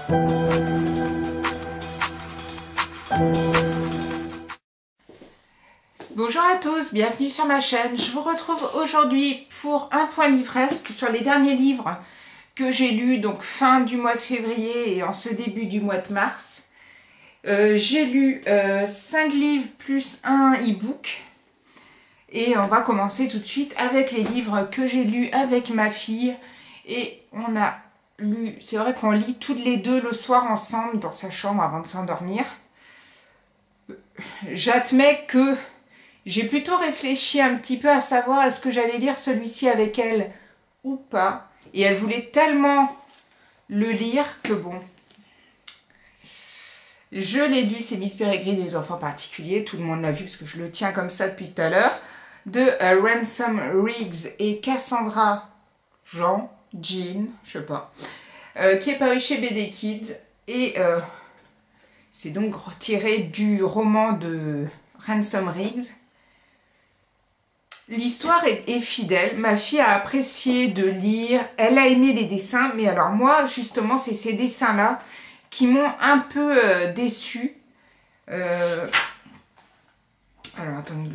Bonjour à tous, bienvenue sur ma chaîne. Je vous retrouve aujourd'hui pour un point livresque sur les derniers livres que j'ai lus, donc fin du mois de février et en ce début du mois de mars. J'ai lu 5 livres plus un e-book. Et on va commencer tout de suite avec les livres que j'ai lus avec ma fille. Et on a lu, c'est vrai qu'on lit toutes les deux le soir ensemble dans sa chambre avant de s'endormir. J'admets que j'ai plutôt réfléchi un petit peu à savoir est-ce que j'allais lire celui-ci avec elle ou pas. Et elle voulait tellement le lire que bon. Je l'ai lu, c'est Miss Peregrine et les enfants particuliers. Tout le monde l'a vu parce que je le tiens comme ça depuis tout à l'heure. De Ransom Riggs et Cassandra Jean, je sais pas. Qui est paru chez BD Kids. Et c'est donc retiré du roman de Ransom Riggs. L'histoire est fidèle, ma fille a apprécié de lire, elle a aimé les dessins, mais alors moi, justement, c'est ces dessins-là qui m'ont un peu déçue. Alors, attendez,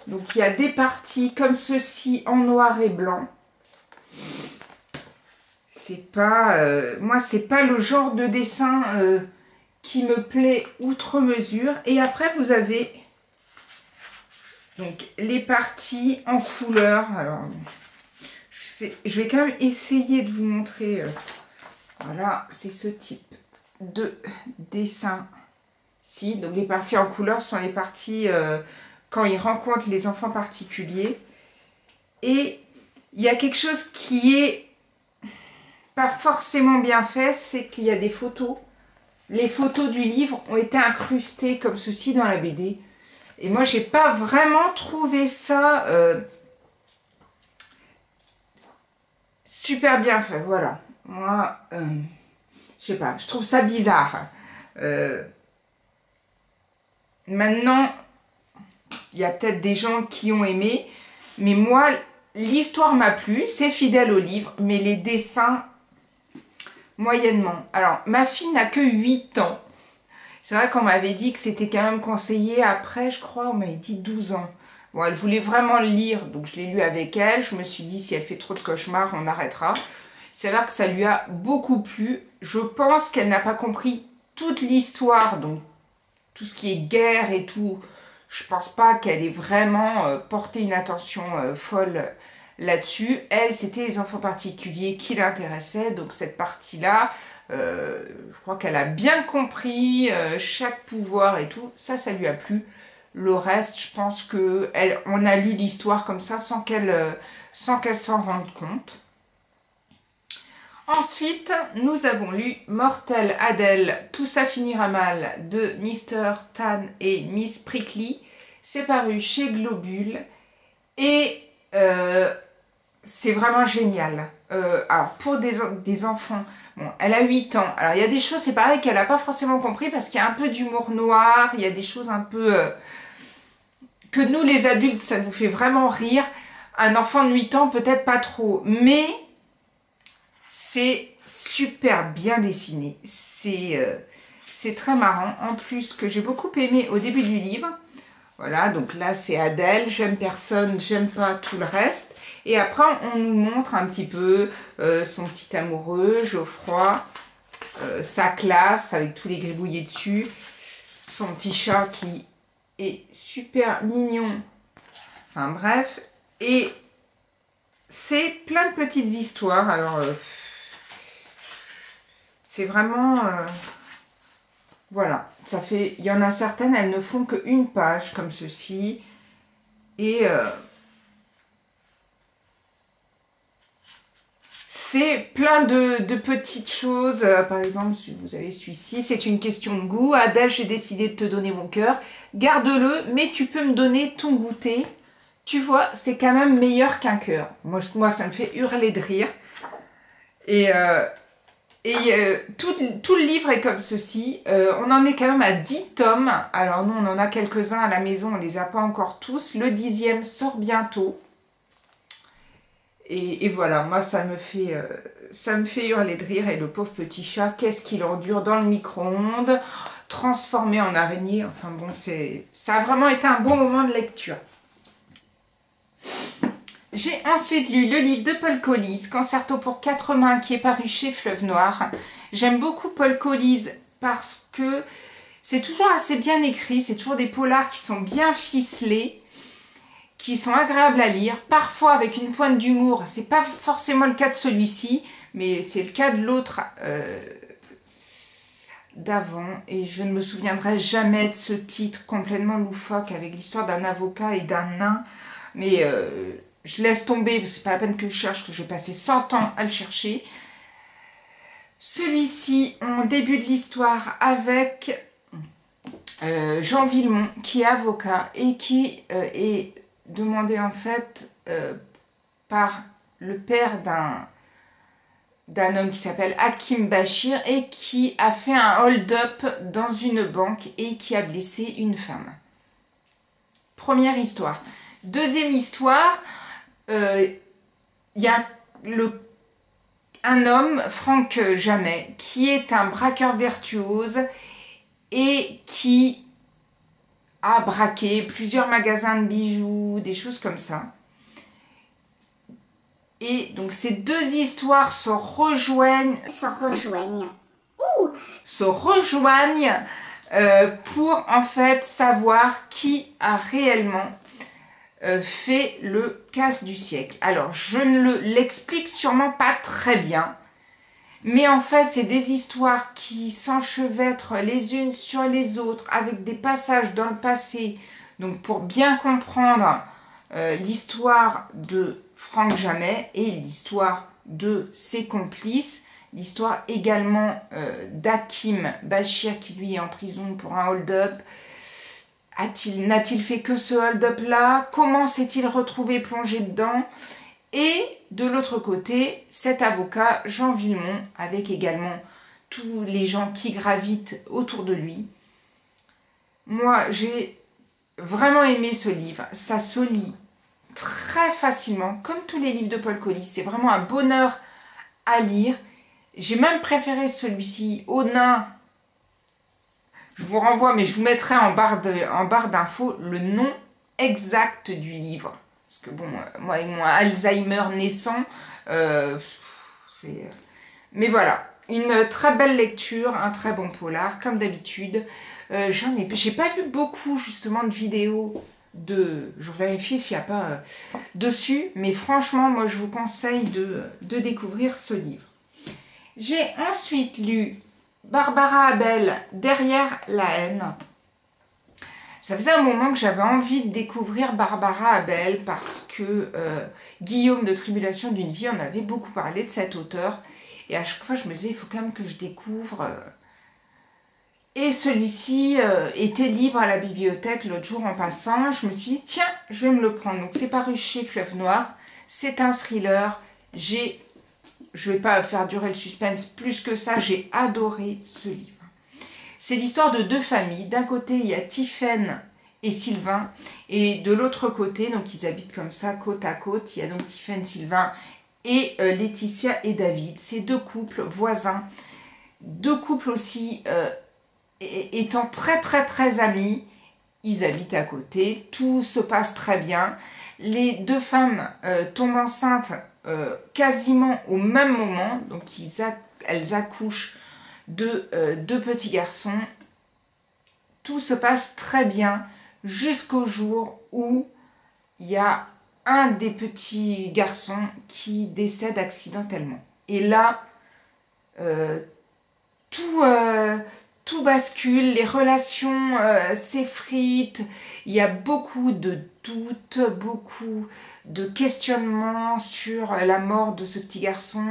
donc, il y a des parties comme ceci en noir et blanc. C'est pas... moi, c'est pas le genre de dessin qui me plaît outre mesure. Et après, vous avez... donc, les parties en couleur. Alors, je vais quand même essayer de vous montrer. Voilà, c'est ce type de dessin-ci. Donc, les parties en couleur sont les parties quand ils rencontrent les enfants particuliers. Et il y a quelque chose qui est pas forcément bien fait, c'est qu'il y a des photos. Les photos du livre ont été incrustées comme ceci dans la BD. Et moi, j'ai pas vraiment trouvé ça super bien fait. Voilà. Moi, je sais pas, je trouve ça bizarre. Maintenant, il y a peut-être des gens qui ont aimé. Mais moi, l'histoire m'a plu. C'est fidèle au livre. Mais les dessins, moyennement. Alors, ma fille n'a que 8 ans. C'est vrai qu'on m'avait dit que c'était quand même conseillé. Après, je crois, on m'avait dit 12 ans. Bon, elle voulait vraiment le lire, donc je l'ai lu avec elle. Je me suis dit, si elle fait trop de cauchemars, on arrêtera. C'est vrai que ça lui a beaucoup plu. Je pense qu'elle n'a pas compris toute l'histoire, donc tout ce qui est guerre et tout. Je pense pas qu'elle ait vraiment porté une attention folle là-dessus. Elle, c'était les enfants particuliers qui l'intéressaient, donc cette partie-là... je crois qu'elle a bien compris chaque pouvoir et tout, ça lui a plu. Le reste, je pense que on a lu l'histoire comme ça sans qu'elle s'en rende compte. Ensuite, nous avons lu Mortel Adèle, tout ça finira mal de Mr. Tan et Miss Prickly. C'est paru chez Globule et c'est vraiment génial. Alors, pour des enfants, bon, elle a 8 ans. Alors, il y a des choses, c'est pareil, qu'elle n'a pas forcément compris parce qu'il y a un peu d'humour noir, il y a des choses un peu... que nous, les adultes, ça nous fait vraiment rire. Un enfant de 8 ans, peut-être pas trop. Mais c'est super bien dessiné. C'est très marrant. En plus, ce que j'ai beaucoup aimé au début du livre... Voilà, donc là c'est Adèle, j'aime personne, j'aime pas tout le reste. Et après on nous montre un petit peu son petit amoureux, Geoffroy, sa classe avec tous les gribouillés dessus, son petit chat qui est super mignon. Enfin bref, et c'est plein de petites histoires. Alors c'est vraiment... voilà, ça fait, il y en a certaines, elles ne font qu'une page comme ceci. Et c'est plein de petites choses. Par exemple, si vous avez celui-ci, c'est une question de goût. Adèle, j'ai décidé de te donner mon cœur. Garde-le, mais tu peux me donner ton goûter. Tu vois, c'est quand même meilleur qu'un cœur. Moi, ça me fait hurler de rire. Et tout le livre est comme ceci. On en est quand même à 10 tomes. Alors nous, on en a quelques-uns à la maison. On ne les a pas encore tous. Le 10e sort bientôt. Et voilà, moi, ça me fait ça me fait hurler de rire. Et le pauvre petit chat, qu'est-ce qu'il endure dans le micro-ondes, transformé en araignée. Enfin bon, ça a vraiment été un bon moment de lecture. J'ai ensuite lu le livre de Paul Collis, Concerto pour 4 mains, qui est paru chez Fleuve Noir. J'aime beaucoup Paul Collis parce que c'est toujours assez bien écrit, c'est toujours des polars qui sont bien ficelés, qui sont agréables à lire, parfois avec une pointe d'humour. C'est pas forcément le cas de celui-ci, mais c'est le cas de l'autre d'avant. Et je ne me souviendrai jamais de ce titre complètement loufoque avec l'histoire d'un avocat et d'un nain. Mais je laisse tomber, c'est pas la peine que je cherche, que je vais passer 100 ans à le chercher. Celui-ci, on débute l'histoire avec Jean Villemont, qui est avocat et qui est demandé en fait par le père d'un homme qui s'appelle Hakim Bachir et qui a fait un hold-up dans une banque et qui a blessé une femme. Première histoire. Deuxième histoire, il y a un homme, Franck Jamet, qui est un braqueur virtuose et qui a braqué plusieurs magasins de bijoux, des choses comme ça. Et donc ces deux histoires se rejoignent pour en fait savoir qui a réellement fait le casse du siècle. Alors je ne l'explique sûrement pas très bien, mais en fait c'est des histoires qui s'enchevêtrent les unes sur les autres avec des passages dans le passé. Donc pour bien comprendre l'histoire de Franck Jamet et l'histoire de ses complices, l'histoire également d'Hakim Bachir qui lui est en prison pour un hold-up. N'a-t-il fait que ce hold-up là? Comment s'est-il retrouvé plongé dedans? Et de l'autre côté, cet avocat, Jean Villemont, avec également tous les gens qui gravitent autour de lui. Moi, j'ai vraiment aimé ce livre. Ça se lit très facilement, comme tous les livres de Paul Collis. C'est vraiment un bonheur à lire. J'ai même préféré celui-ci au nain. Je vous renvoie, mais je vous mettrai en barre d'infos le nom exact du livre. Parce que bon, moi avec mon Alzheimer naissant, mais voilà, une très belle lecture, un très bon polar, comme d'habitude. J'ai pas vu beaucoup justement de vidéos je vérifie s'il n'y a pas dessus, mais franchement, moi je vous conseille de découvrir ce livre. J'ai ensuite lu Barbara Abel, Derrière la haine. Ça faisait un moment que j'avais envie de découvrir Barbara Abel parce que Guillaume de Tribulation d'une vie en avait beaucoup parlé de cet auteur. Et à chaque fois, je me disais, il faut quand même que je découvre. Et celui-ci était libre à la bibliothèque l'autre jour en passant. Je me suis dit, tiens, je vais me le prendre. Donc c'est paru chez Fleuve Noir. C'est un thriller. Je ne vais pas faire durer le suspense plus que ça, j'ai adoré ce livre. C'est l'histoire de deux familles. D'un côté, il y a Tiphaine et Sylvain, et de l'autre côté, donc ils habitent comme ça, côte à côte, il y a donc Tiphaine, Sylvain et Laetitia et David. Ces deux couples voisins, deux couples aussi étant très très très amis, ils habitent à côté, tout se passe très bien. Les deux femmes tombent enceintes quasiment au même moment, donc elles accouchent de deux petits garçons. Tout se passe très bien jusqu'au jour où il y a un des petits garçons qui décède accidentellement. Et là, tout bascule, les relations s'effritent, il y a beaucoup de doutes, beaucoup de questionnements sur la mort de ce petit garçon.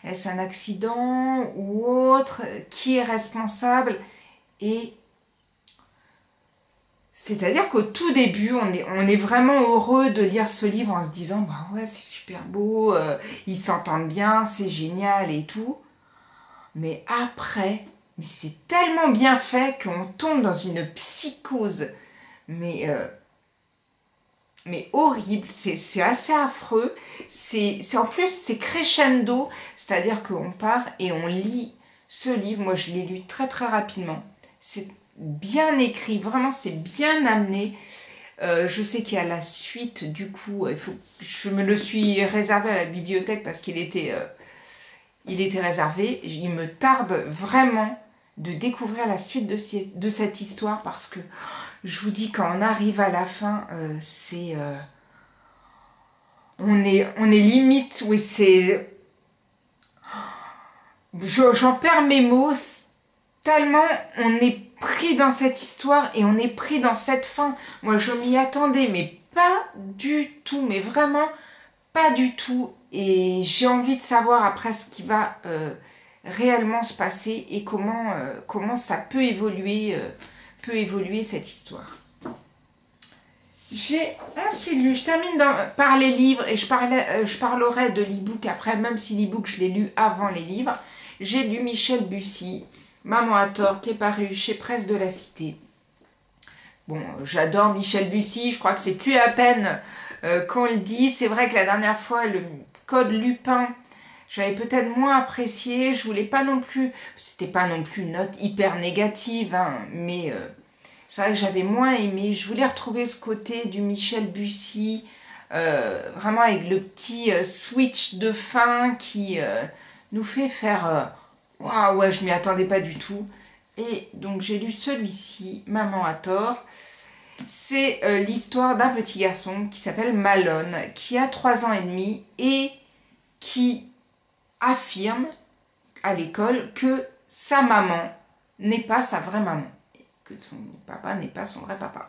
Est-ce un accident ou autre? Qui est responsable? Et c'est-à-dire qu'au tout début, on est vraiment heureux de lire ce livre en se disant « Bah ouais, c'est super beau, ils s'entendent bien, c'est génial et tout. » Mais après, c'est tellement bien fait qu'on tombe dans une psychose. Mais mais horrible, c'est assez affreux. En plus, c'est crescendo, c'est-à-dire qu'on part et on lit ce livre. Moi, je l'ai lu très très rapidement. C'est bien écrit, vraiment, c'est bien amené. Je sais qu'il y a la suite, du coup, je me le suis réservé à la bibliothèque parce qu'il était réservé. Il me tarde vraiment de découvrir la suite de cette histoire parce que je vous dis, quand on arrive à la fin, on est limite, oui, j'en perds mes mots, tellement on est pris dans cette histoire et on est pris dans cette fin. Moi, je m'y attendais, mais pas du tout, mais vraiment pas du tout. Et j'ai envie de savoir après ce qui va réellement se passer et comment ça peut évoluer cette histoire. J'ai ensuite lu, je termine par les livres et je parlerai de l'e-book après, même si l'e-book je l'ai lu avant les livres. J'ai lu Michel Bussy, Maman a tort, qui est paru chez Presse de la Cité. Bon, j'adore Michel Bussy, je crois que c'est plus la peine qu'on le dit. C'est vrai que la dernière fois, le Code Lupin, j'avais peut-être moins apprécié. Je voulais pas non plus, c'était pas non plus une note hyper négative, hein, mais c'est vrai que j'avais moins aimé. Je voulais retrouver ce côté du Michel Bussy, vraiment avec le petit switch de fin qui nous fait faire waouh, ouais, je m'y attendais pas du tout. Et donc j'ai lu celui-ci, Maman a tort. C'est l'histoire d'un petit garçon qui s'appelle Malone, qui a 3 ans et demi et qui affirme à l'école que sa maman n'est pas sa vraie maman, que son papa n'est pas son vrai papa.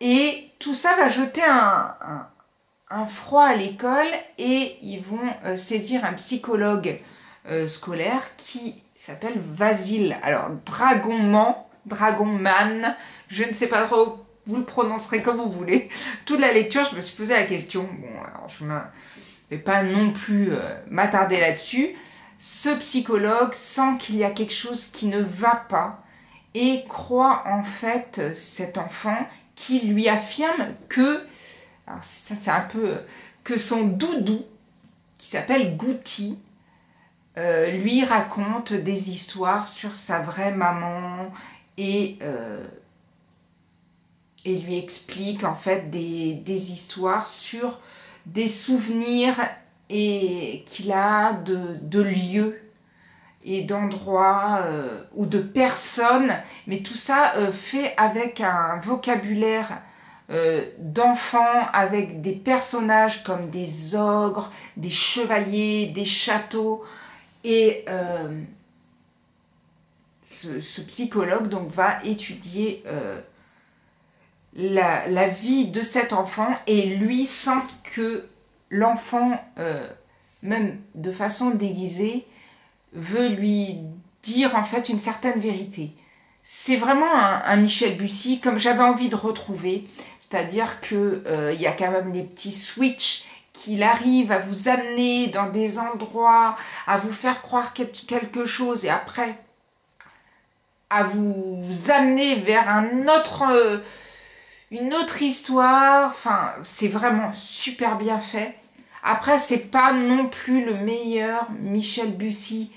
Et tout ça va jeter un froid à l'école et ils vont saisir un psychologue scolaire qui s'appelle Vasile. Alors, Dragonman, je ne sais pas trop, vous le prononcerez comme vous voulez. Toute la lecture, je me suis posé la question. Bon, alors je ne vais pas non plus m'attarder là-dessus. Ce psychologue sent qu'il y a quelque chose qui ne va pas et croit en fait cet enfant qui lui affirme que, alors ça c'est un peu, que son doudou, qui s'appelle Goutti, lui raconte des histoires sur sa vraie maman et lui explique en fait des histoires sur des souvenirs et qu'il a de lieux et d'endroits ou de personnes, mais tout ça fait avec un vocabulaire d'enfants, avec des personnages comme des ogres, des chevaliers, des châteaux. Et ce psychologue donc va étudier la vie de cet enfant et lui sent que l'enfant, même de façon déguisée, veut lui dire en fait une certaine vérité. C'est vraiment un Michel Bussy comme j'avais envie de retrouver, c'est-à-dire que il y a quand même les petits switches qu'il arrive à vous amener dans des endroits, à vous faire croire quelque chose et après à vous amener vers une autre histoire. Enfin, c'est vraiment super bien fait. Après, c'est pas non plus le meilleur Michel Bussy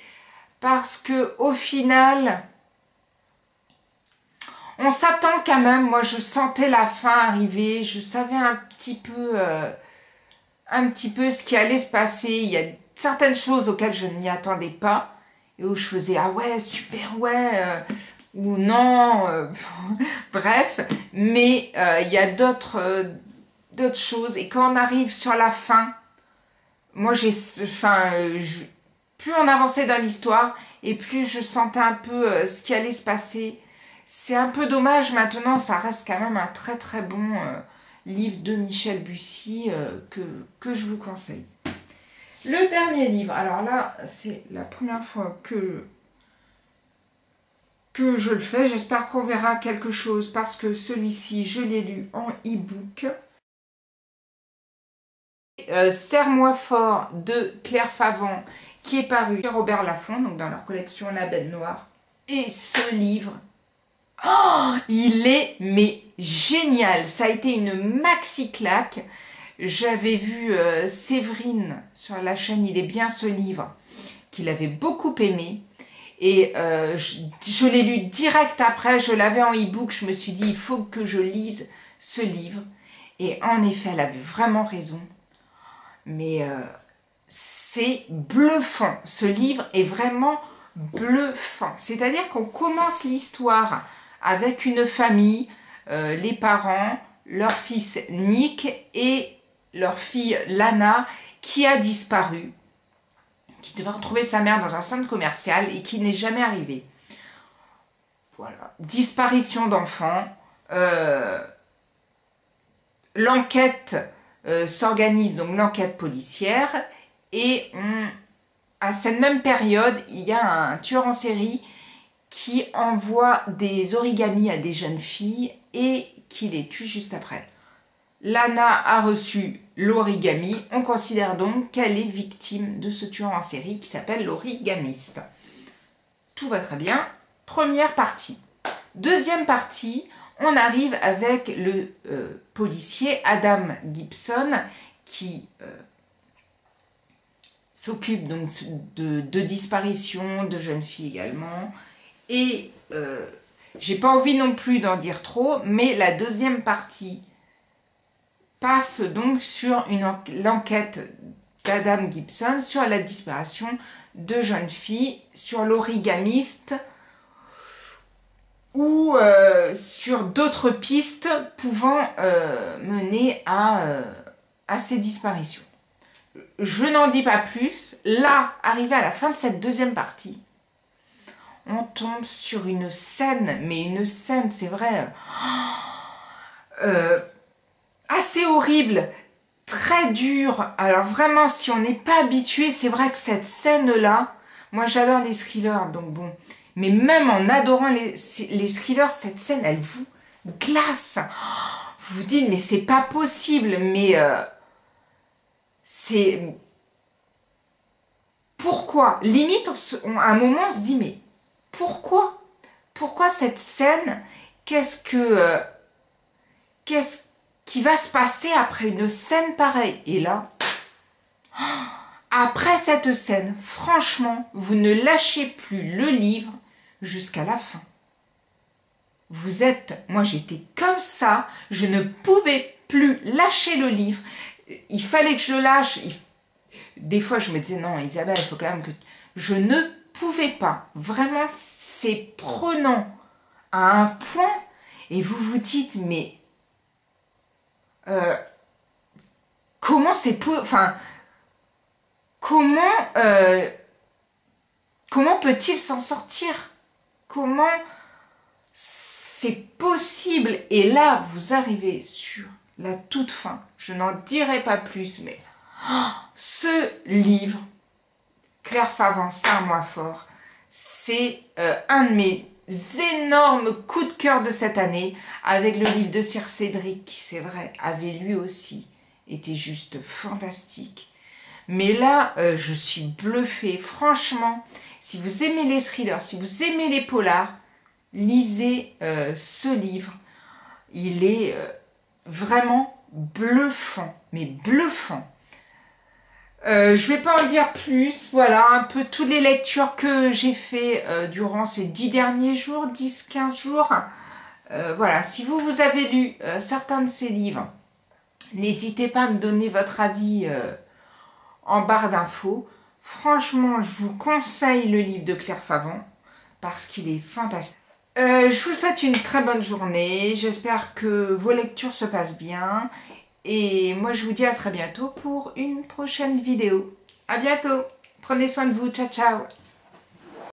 parce que au final, on s'attend quand même. Moi, je sentais la fin arriver. Je savais un petit peu ce qui allait se passer. Il y a certaines choses auxquelles je ne m'y attendais pas et où je faisais ah ouais super ouais ou non bref, mais il y a d'autres choses et quand on arrive sur la fin, moi plus on avançait dans l'histoire et plus je sentais un peu ce qui allait se passer. C'est un peu dommage. Maintenant, ça reste quand même un très très bon livre de Michel Bussy que je vous conseille. Le dernier livre, alors là, c'est la première fois que je le fais. J'espère qu'on verra quelque chose parce que celui-ci, je l'ai lu en e-book. Serre-moi fort de Claire Favant qui est paru chez Robert Laffont, donc dans leur collection La Belle Noire. Et ce livre Oh, il est mais génial. Ça a été une maxi claque. J'avais vu Séverine sur la chaîne Il est bien ce livre, qu'il avait beaucoup aimé. Et je l'ai lu direct après, je l'avais en e-book, je me suis dit, il faut que je lise ce livre. Et en effet, elle avait vraiment raison. Mais c'est bluffant, ce livre est vraiment bluffant. C'est-à-dire qu'on commence l'histoire avec une famille, les parents, leur fils Nick et leur fille Lana qui a disparu, qui devait retrouver sa mère dans un centre commercial et qui n'est jamais arrivée. Voilà, disparition d'enfants, l'enquête s'organise, donc l'enquête policière, et à cette même période, il y a un tueur en série qui envoie des origamis à des jeunes filles et qui les tue juste après. Lana a reçu l'origami, on considère donc qu'elle est victime de ce tueur en série qui s'appelle l'origamiste. Tout va très bien. Première partie. Deuxième partie, on arrive avec le policier Adam Gibson qui s'occupe donc de disparition de jeunes filles également. Et j'ai pas envie non plus d'en dire trop, mais la deuxième partie passe donc sur l'enquête d'Adam Gibson sur la disparition de jeunes filles, sur l'origamiste ou sur d'autres pistes pouvant mener à ces disparitions. Je n'en dis pas plus. Là, arrivé à la fin de cette deuxième partie, on tombe sur une scène, mais une scène, c'est vrai, assez horrible, très dure. Alors vraiment, si on n'est pas habitué, c'est vrai que cette scène-là, moi j'adore les thrillers, donc bon, mais même en adorant les thrillers, cette scène, elle vous glace. Vous vous dites, mais c'est pas possible, mais c'est... Pourquoi? Limite, à un moment, on se dit, mais pourquoi? Pourquoi cette scène? Qu'est-ce qui va se passer après une scène pareille? Et là, après cette scène, franchement, vous ne lâchez plus le livre jusqu'à la fin. Vous êtes... Moi, j'étais comme ça. Je ne pouvais plus lâcher le livre. Il fallait que je le lâche. Des fois, je me disais, non, Isabelle, il faut quand même que... Je ne pouvais pas. Vraiment, c'est prenant à un point. Et vous vous dites, mais... comment c'est... Enfin... Comment peut-il s'en sortir? Comment c'est possible? Et là, vous arrivez sur la toute fin. Je n'en dirai pas plus, mais ce livre, Claire Favant, c'est un mois fort. C'est un de mes énormes coups de cœur de cette année, avec le livre de Sir Cédric, qui, c'est vrai, avait lui aussi été juste fantastique. Mais là, je suis bluffée. Franchement, si vous aimez les thrillers, si vous aimez les polars, lisez ce livre. Il est vraiment bluffant, mais bluffant. Je ne vais pas en dire plus. Voilà, un peu toutes les lectures que j'ai fait durant ces 10 derniers jours, 10-15 jours. Voilà, si vous avez lu certains de ces livres, n'hésitez pas à me donner votre avis en barre d'infos. Franchement, je vous conseille le livre de Claire Favant parce qu'il est fantastique. Je vous souhaite une très bonne journée. J'espère que vos lectures se passent bien. Et moi, je vous dis à très bientôt pour une prochaine vidéo. À bientôt. Prenez soin de vous. Ciao, ciao.